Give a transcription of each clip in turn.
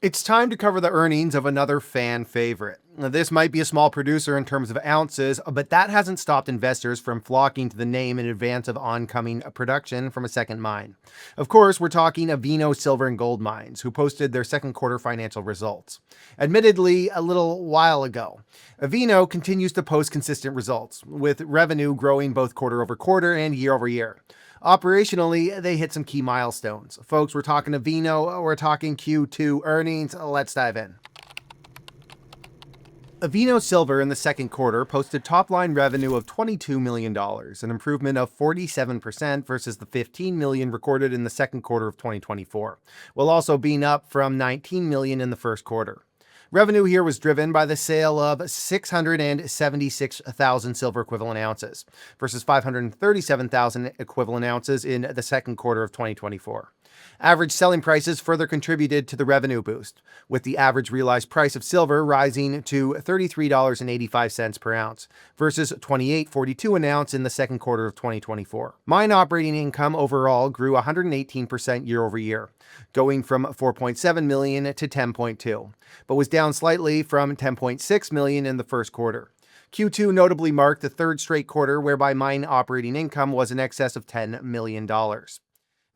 It's time to cover the earnings of another fan favorite. Now, this might be a small producer in terms of ounces, but that hasn't stopped investors from flocking to the name in advance of oncoming production from a second mine. Of course, we're talking Avino Silver and Gold Mines, who posted their second quarter financial results. Admittedly, a little while ago. Avino continues to post consistent results, with revenue growing both quarter over quarter and year over year. Operationally, they hit some key milestones. Folks, we're talking Avino, we're talking Q2 earnings. Let's dive in. Avino Silver in the second quarter posted top-line revenue of $22 million, an improvement of 47% versus the $15 million recorded in the second quarter of 2024, while also being up from $19 million in the first quarter. Revenue here was driven by the sale of 676,000 silver equivalent ounces versus 537,000 equivalent ounces in the second quarter of 2024. Average selling prices further contributed to the revenue boost, with the average realized price of silver rising to $33.85 per ounce versus $28.42 an ounce in the second quarter of 2024. Mine operating income overall grew 118% year over year, going from $4.7 million to $10.2, but was down slightly from $10.6 million in the first quarter. Q2 notably marked the third straight quarter whereby mine operating income was in excess of $10 million.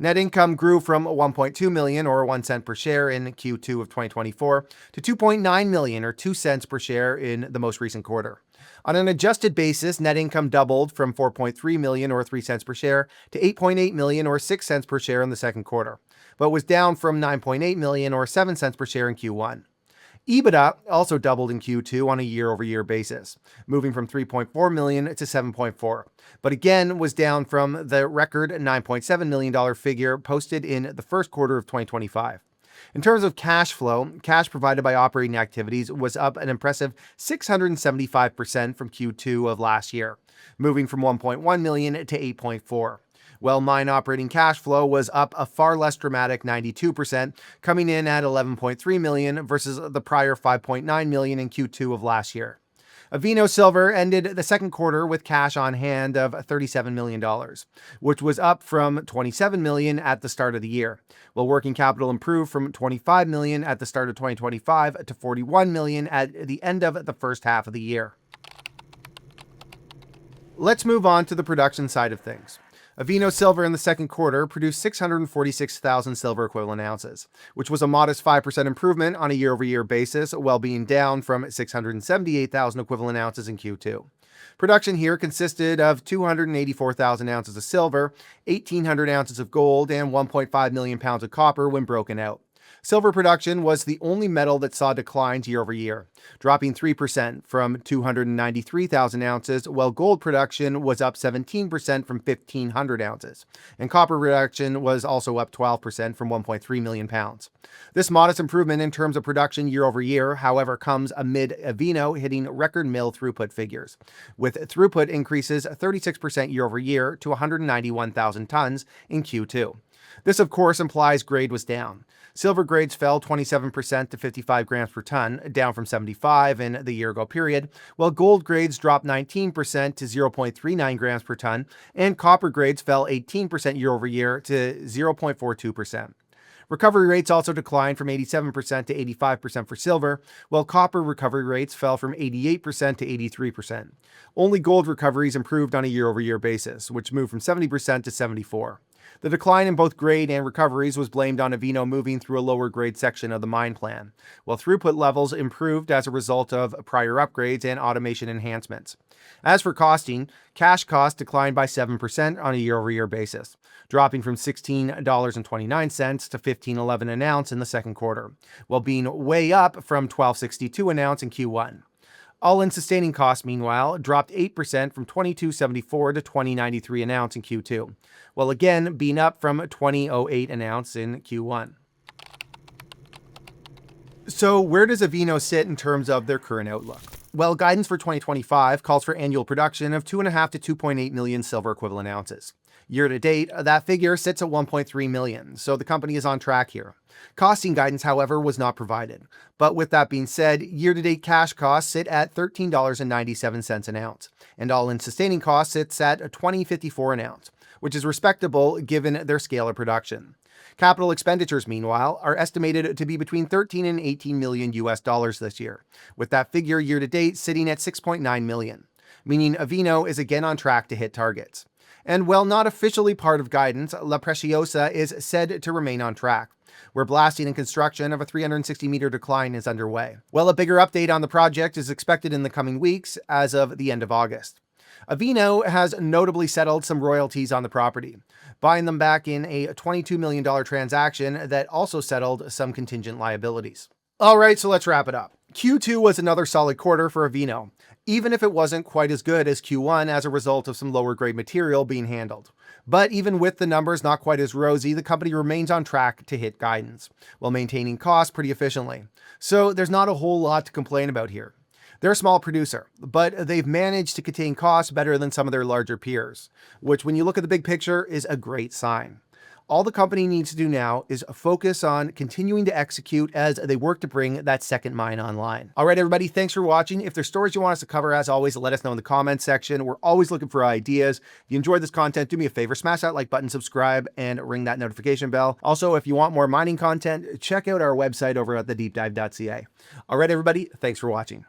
Net income grew from $1.2 million or 1 cent per share in Q2 of 2024 to $2.9 million or 2 cents per share in the most recent quarter. On an adjusted basis, net income doubled from $4.3 million or 3 cents per share to $8.8 million or 6 cents per share in the second quarter, but was down from $9.8 million or 7 cents per share in Q1. EBITDA also doubled in Q2 on a year-over-year basis, moving from $3.4 million to $7.4, but again was down from the record $9.7 million figure posted in the first quarter of 2025. In terms of cash flow, cash provided by operating activities was up an impressive 675% from Q2 of last year, moving from $1.1 million to $8.4. While mine operating cash flow was up a far less dramatic 92%, coming in at $11.3 million versus the prior $5.9 million in Q2 of last year. Avino Silver ended the second quarter with cash on hand of $37 million, which was up from $27 million at the start of the year, while working capital improved from $25 million at the start of 2025 to $41 million at the end of the first half of the year. Let's move on to the production side of things. Avino Silver in the second quarter produced 646,000 silver equivalent ounces, which was a modest 5% improvement on a year-over-year basis, while being down from 678,000 equivalent ounces in Q2. Production here consisted of 284,000 ounces of silver, 1,800 ounces of gold, and 1.5 million pounds of copper when broken out. Silver production was the only metal that saw declines year over year, dropping 3% from 293,000 ounces, while gold production was up 17% from 1,500 ounces, and copper production was also up 12% from 1.3 million pounds. This modest improvement in terms of production year over year, however, comes amid Avino hitting record mill throughput figures, with throughput increases 36% year over year to 191,000 tons in Q2. This, of course, implies grade was down. Silver grades fell 27% to 55 grams per ton, down from 75 in the year-ago period, while gold grades dropped 19% to 0.39 grams per ton, and copper grades fell 18% year-over-year to 0.42%. Recovery rates also declined from 87% to 85% for silver, while copper recovery rates fell from 88% to 83%. Only gold recoveries improved on a year-over-year basis, which moved from 70% to 74%. The decline in both grade and recoveries was blamed on Avino moving through a lower grade section of the mine plan, while throughput levels improved as a result of prior upgrades and automation enhancements. As for costing, cash cost declined by 7% on a year-over-year basis, dropping from $16.29 to $15.11 an ounce in the second quarter, while being way up from $12.62 an ounce in Q1. All-in sustaining costs, meanwhile, dropped 8% from $22.74 to $20.93 an ounce in Q2, while again being up from $20.08 an ounce in Q1. So where does Avino sit in terms of their current outlook? Well, guidance for 2025 calls for annual production of 2.5 to 2.8 million silver equivalent ounces. Year to date, that figure sits at 1.3 million, so the company is on track here. Costing guidance, however, was not provided. But with that being said, year-to-date cash costs sit at $13.97 an ounce, and all-in sustaining costs sits at $20.54 an ounce, which is respectable given their scale of production. Capital expenditures, meanwhile, are estimated to be between 13 and 18 million US dollars this year, with that figure year to date sitting at 6.9 million, meaning Avino is again on track to hit targets. And while not officially part of guidance, Preciosa is said to remain on track, where blasting and construction of a 360-meter decline is underway. Well, a bigger update on the project is expected in the coming weeks as of the end of August. Avino has notably settled some royalties on the property, buying them back in a $22 million transaction that also settled some contingent liabilities. All right, so let's wrap it up. Q2 was another solid quarter for Avino, even if it wasn't quite as good as Q1 as a result of some lower grade material being handled. But even with the numbers not quite as rosy, the company remains on track to hit guidance, while maintaining costs pretty efficiently. So there's not a whole lot to complain about here. They're a small producer, but they've managed to contain costs better than some of their larger peers, which when you look at the big picture is a great sign. All the company needs to do now is focus on continuing to execute as they work to bring that second mine online. All right, everybody, thanks for watching. If there's stories you want us to cover, as always, let us know in the comments section. We're always looking for ideas. If you enjoyed this content, do me a favor, smash that like button, subscribe, and ring that notification bell. Also, if you want more mining content, check out our website over at TheDeepDive.ca. All right, everybody, thanks for watching.